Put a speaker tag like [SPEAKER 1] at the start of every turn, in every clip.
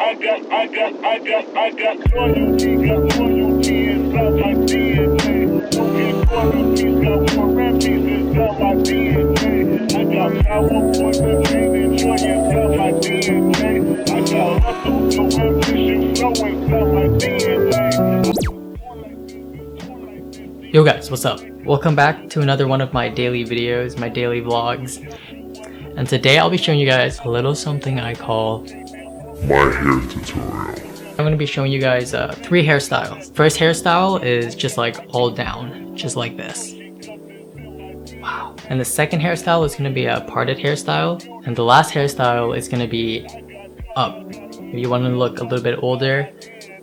[SPEAKER 1] got loyalty inside my DNA. Don't get loyalty, got war and peace inside my DNA. I got power, poison, pain, and joy inside my DNA. I got hustle, so ambition, flow inside my DNA.
[SPEAKER 2] Yo guys, what's up? Welcome back to another one of my daily videos, my daily vlogs. And today I'll be showing you guys a little something I call
[SPEAKER 3] my hair tutorial.
[SPEAKER 2] I'm going to be showing you guys 3 hairstyles. First hairstyle is just like all down, just like this. Wow. And the second hairstyle is going to be a parted hairstyle. And the last hairstyle is going to be up. If you want to look a little bit older,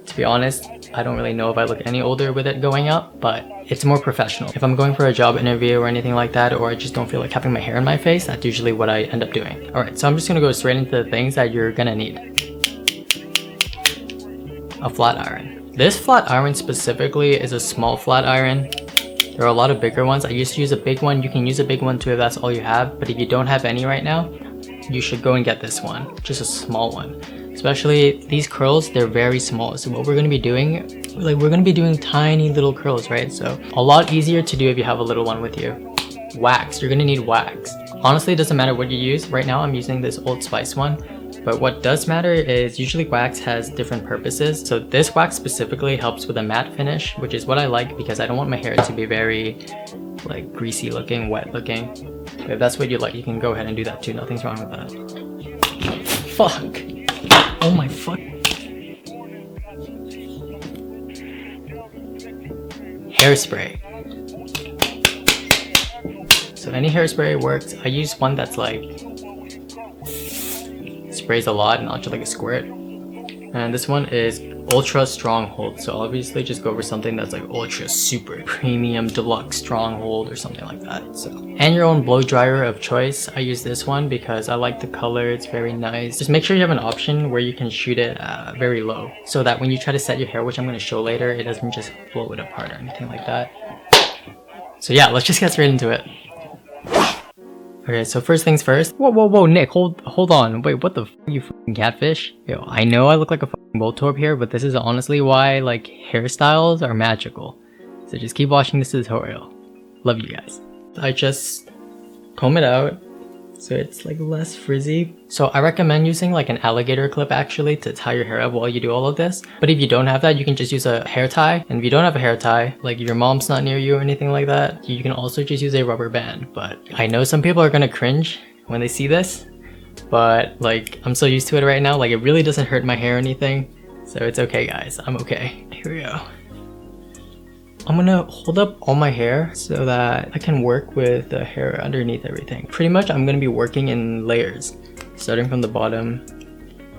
[SPEAKER 2] to be honest, I don't really know if I look any older with it going up, but it's more professional. If I'm going for a job interview or anything like that, or I just don't feel like having my hair in my face, that's usually what I end up doing. Alright, so I'm just gonna go straight into the things that you're gonna need. A flat iron. This flat iron specifically is a small flat iron. There are a lot of bigger ones. I used to use a big one. You can use a big one too if that's all you have, but if you don't have any right now, you should go and get this one, just a small one. Especially these curls, they're very small. So what we're going to be doing, we're going to be doing tiny little curls, right? So a lot easier to do if you have a little one with you. Wax, you're going to need wax. Honestly, it doesn't matter what you use. Right now I'm using this Old Spice one, but what does matter is usually wax has different purposes. So this wax specifically helps with a matte finish, which is what I like because I don't want my hair to be very like greasy looking, wet looking. But if that's what you like, you can go ahead and do that too. Nothing's wrong with that. Fuck. Oh my fuck. Hairspray. So any hairspray works. I use one that's like sprays a lot and not just like a squirt. And this one is ultra stronghold. So obviously just go for something that's like ultra super premium deluxe stronghold or something like that. So, and your own blow dryer of choice. I use this one because I like the color. It's very nice. Just make sure you have an option where you can shoot it very low, so that when you try to set your hair, which I'm going to show later, it doesn't just blow it apart or anything like that. So yeah, let's just get straight into it. Okay, so first things first. Whoa, Nick, hold on. Wait, what the f, you fucking catfish? Yo, I know I look like a fucking Voltorb here, but this is honestly why, like, hairstyles are magical. So just keep watching this tutorial. Love you guys. I just comb it out so it's like less frizzy. So I recommend using like an alligator clip actually to tie your hair up while you do all of this. But if you don't have that, you can just use a hair tie. And if you don't have a hair tie, like your mom's not near you or anything like that, you can also just use a rubber band. But I know some people are gonna cringe when they see this, but like I'm so used to it right now, like it really doesn't hurt my hair or anything. So it's okay guys, I'm okay. Here we go. I'm gonna hold up all my hair so that I can work with the hair underneath everything. Pretty much I'm gonna be working in layers, starting from the bottom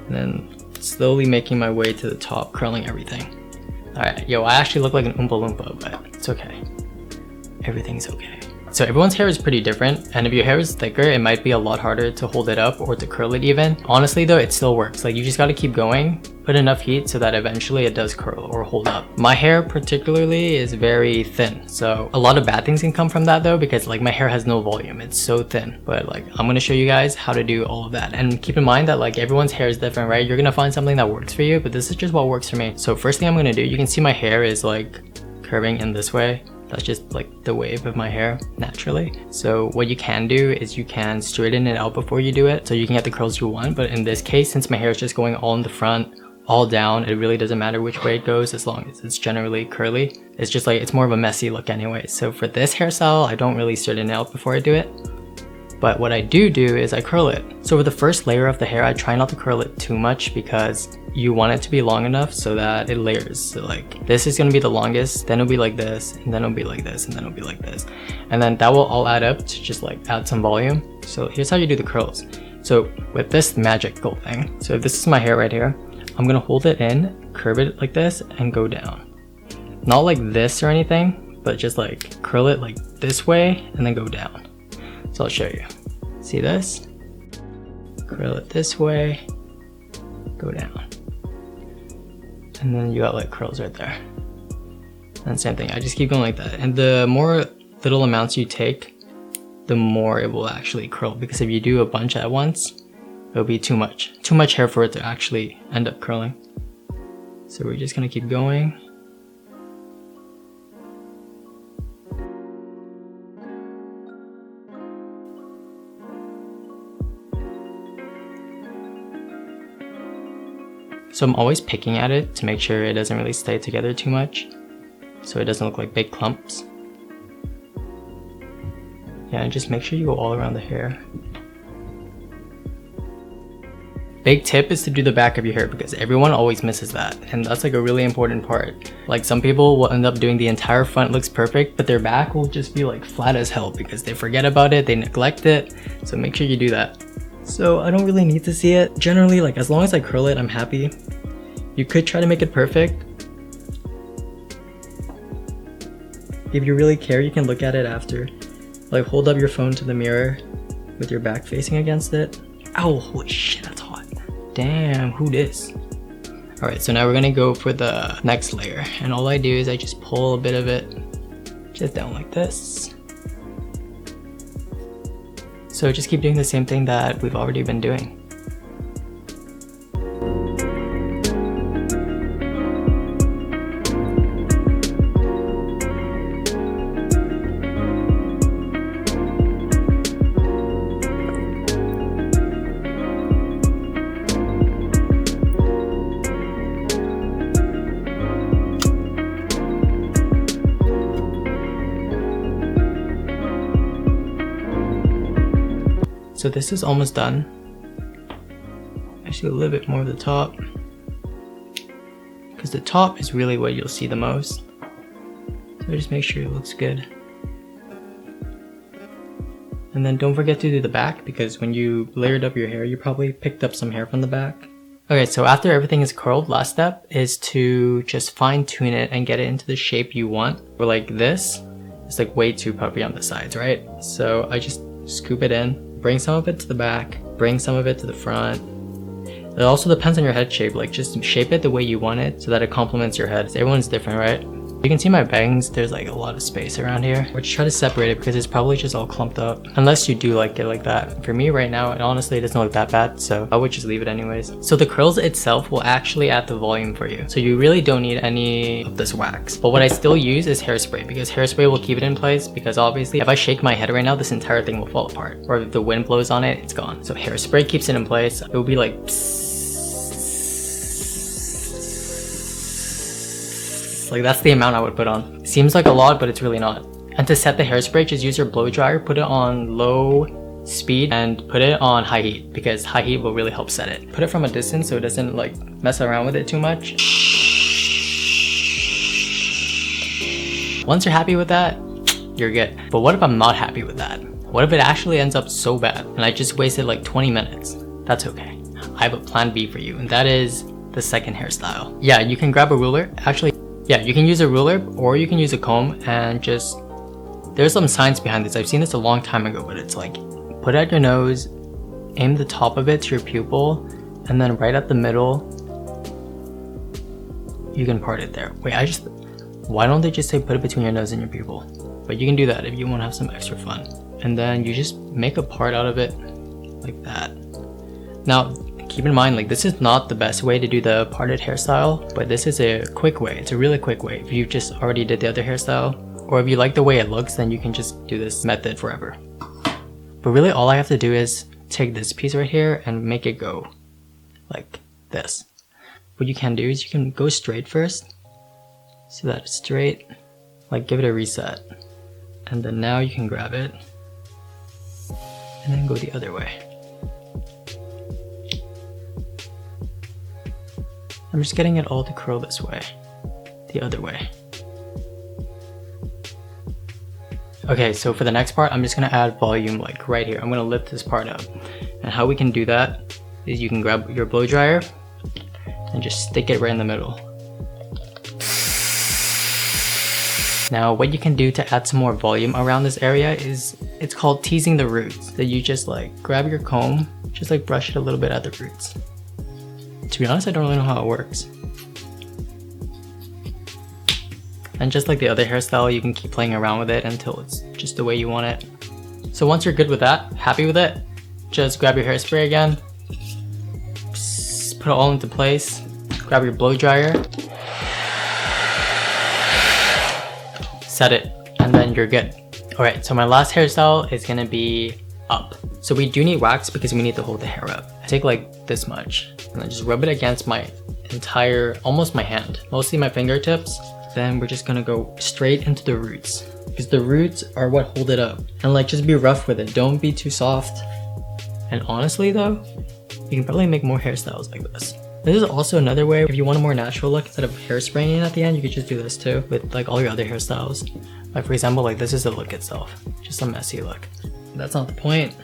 [SPEAKER 2] and then slowly making my way to the top, curling everything. Alright, yo, I actually look like an Oompa Loompa, but it's okay. Everything's okay. So everyone's hair is pretty different, and if your hair is thicker, it might be a lot harder to hold it up or to curl it even. Honestly though, it still works. Like you just gotta keep going, put enough heat so that eventually it does curl or hold up. My hair particularly is very thin, so a lot of bad things can come from that though, because like my hair has no volume, it's so thin. But like I'm gonna show you guys how to do all of that, and keep in mind that like everyone's hair is different, right? You're gonna find something that works for you, but this is just what works for me. So first thing I'm gonna do, you can see my hair is like curving in this way. That's just like the wave of my hair naturally. So what you can do is you can straighten it out before you do it so you can get the curls you want. But in this case, since my hair is just going all in the front, all down, it really doesn't matter which way it goes as long as it's generally curly. It's just like, it's more of a messy look anyway. So for this hairstyle, I don't really straighten it out before I do it. But what I do is I curl it. So for the first layer of the hair, I try not to curl it too much because you want it to be long enough so that it layers. So like this is gonna be the longest, then it'll be like this, and then it'll be like this, and then it'll be like this. And then that will all add up to just like add some volume. So here's how you do the curls. So with this magical thing, so if this is my hair right here, I'm gonna hold it in, curve it like this, and go down. Not like this or anything, but just like curl it like this way and then go down. So I'll show you. See this? Curl it this way, go down. And then you got like curls right there. And same thing, I just keep going like that. And the more little amounts you take, the more it will actually curl. Because if you do a bunch at once, it'll be too much. Too much hair for it to actually end up curling. So we're just gonna keep going. So I'm always picking at it to make sure it doesn't really stay together too much, so it doesn't look like big clumps. Yeah, and just make sure you go all around the hair. Big tip is to do the back of your hair because everyone always misses that, and that's like a really important part. Like some people will end up doing the entire front looks perfect, but their back will just be like flat as hell because they forget about it, they neglect it, so make sure you do that. So I don't really need to see it. Generally, like as long as I curl it, I'm happy. You could try to make it perfect. If you really care, you can look at it after. Like hold up your phone to the mirror with your back facing against it. Ow, holy shit, that's hot. Damn, who dis? Alright, so now we're gonna go for the next layer. And all I do is I just pull a bit of it just down like this. So just keep doing the same thing that we've already been doing. So this is almost done. Actually a little bit more of the top, because the top is really what you'll see the most. So just make sure it looks good. And then don't forget to do the back, because when you layered up your hair, you probably picked up some hair from the back. Okay, so after everything is curled, last step is to just fine tune it and get it into the shape you want. Or like this, it's like way too puffy on the sides, right? So I just scoop it in. Bring some of it to the back, bring some of it to the front. It also depends on your head shape, like just shape it the way you want it so that it complements your head. Everyone's different, right? You can see my bangs, there's like a lot of space around here. Or just try to separate it because it's probably just all clumped up. Unless you do like it like that. For me right now, honestly, it doesn't look that bad, so I would just leave it anyways. So the curls itself will actually add the volume for you. So you really don't need any of this wax. But what I still use is hairspray, because hairspray will keep it in place, because obviously if I shake my head right now, this entire thing will fall apart. Or if the wind blows on it, it's gone. So hairspray keeps it in place. It will be like psst. Like that's the amount I would put on. Seems like a lot, but it's really not. And to set the hairspray, just use your blow dryer, put it on low speed and put it on high heat, because high heat will really help set it. Put it from a distance so it doesn't like mess around with it too much. Once you're happy with that, you're good. But what if I'm not happy with that? What if it actually ends up so bad and I just wasted like 20 minutes? That's okay. I have a plan B for you, and that is the second hairstyle. Yeah, you can grab a ruler. Actually, yeah, you can use a ruler or you can use a comb and just, there's some science behind this. I've seen this a long time ago, but it's like, put it at your nose, aim the top of it to your pupil, and then right at the middle, you can part it there. Wait, why don't they just say put it between your nose and your pupil? But you can do that if you want to have some extra fun. And then you just make a part out of it like that. Now, keep in mind, like this is not the best way to do the parted hairstyle, but this is a quick way. It's a really quick way. If you just already did the other hairstyle, or if you like the way it looks, then you can just do this method forever. But really all I have to do is take this piece right here and make it go like this. What you can do is you can go straight first, so that it's straight, like give it a reset. And then now you can grab it and then go the other way. I'm just getting it all to curl this way, the other way. Okay, so for the next part, I'm just gonna add volume like right here. I'm gonna lift this part up. And how we can do that is you can grab your blow dryer and just stick it right in the middle. Now what you can do to add some more volume around this area is, it's called teasing the roots. That you just like grab your comb, just like brush it a little bit at the roots. To be honest, I don't really know how it works. And just like the other hairstyle, you can keep playing around with it until it's just the way you want it. So once you're good with that, happy with it, just grab your hairspray again, put it all into place, grab your blow dryer, set it, and then you're good. Alright, so my last hairstyle is gonna be up. So we do need wax because we need to hold the hair up. I take like this much and then just rub it against my entire, almost my hand, mostly my fingertips. Then we're just gonna go straight into the roots because the roots are what hold it up. And like, just be rough with it, don't be too soft. And honestly though, you can probably make more hairstyles like this. This is also another way, if you want a more natural look, instead of hairspraying at the end, you could just do this too with like all your other hairstyles. Like for example, like this is the look itself, just a messy look. That's not the point.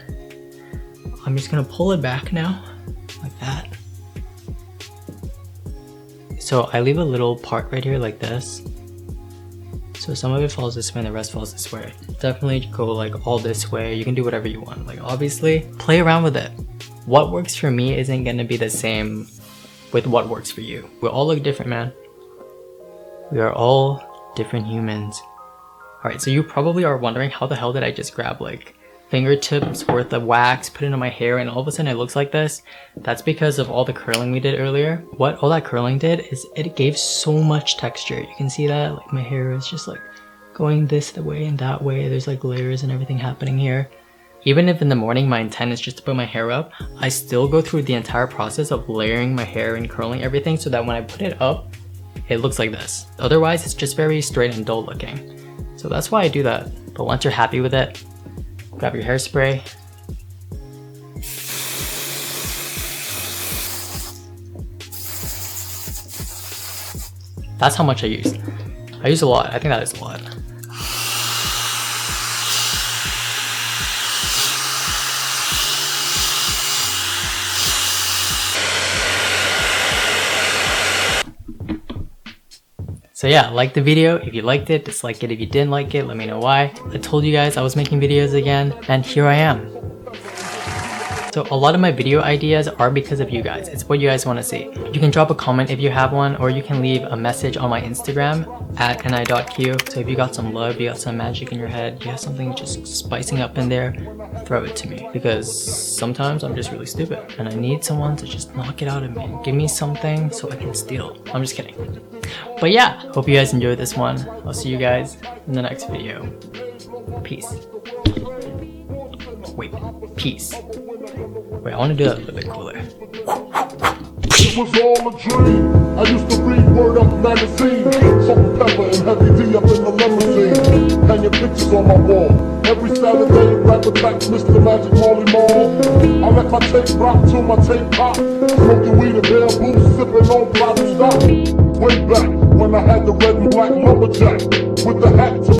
[SPEAKER 2] I'm just gonna pull it back now, like that. So I leave a little part right here like this. So some of it falls this way and the rest falls this way. Definitely go like all this way. You can do whatever you want. Like obviously, play around with it. What works for me isn't gonna be the same with what works for you. We all look different, man. We are all different humans. Alright, so you probably are wondering how the hell did I just grab like fingertips worth of wax, put it in my hair, and all of a sudden it looks like this? That's because of all the curling we did earlier. What all that curling did is it gave so much texture. You can see that, like my hair is just like going this way and that way. There's like layers and everything happening here. Even if in the morning my intent is just to put my hair up, I still go through the entire process of layering my hair and curling everything so that when I put it up, it looks like this. Otherwise, it's just very straight and dull looking. So that's why I do that. But once you're happy with it, grab your hairspray. That's how much I use. I use a lot. I think that is a lot. So yeah, like the video if you liked it, dislike it if you didn't like it, let me know why. I told you guys I was making videos again, and here I am. So a lot of my video ideas are because of you guys. It's what you guys want to see. You can drop a comment if you have one, or you can leave a message on my Instagram at ni.q. So if you got some love, you got some magic in your head, you have something just spicing up in there, throw it to me. Because sometimes I'm just really stupid and I need someone to just knock it out of me. Give me something so I can steal. I'm just kidding. But yeah, hope you guys enjoyed this one. I'll see you guys in the next video. Peace. Wait, peace. Wait, I want to do that a little bit cooler.
[SPEAKER 3] It was all a dream. I used to read Word Up magazine. Salt and pepper and heavy D up in the limousine. Hanging pictures on my wall. Every Saturday, rap attack Mr. Magic Molly Mall. I let my tape rock till my tape pop. Smoking weed and bamboo, sipping on bottle stop. Way back when I had the red and black lumberjack with the hat to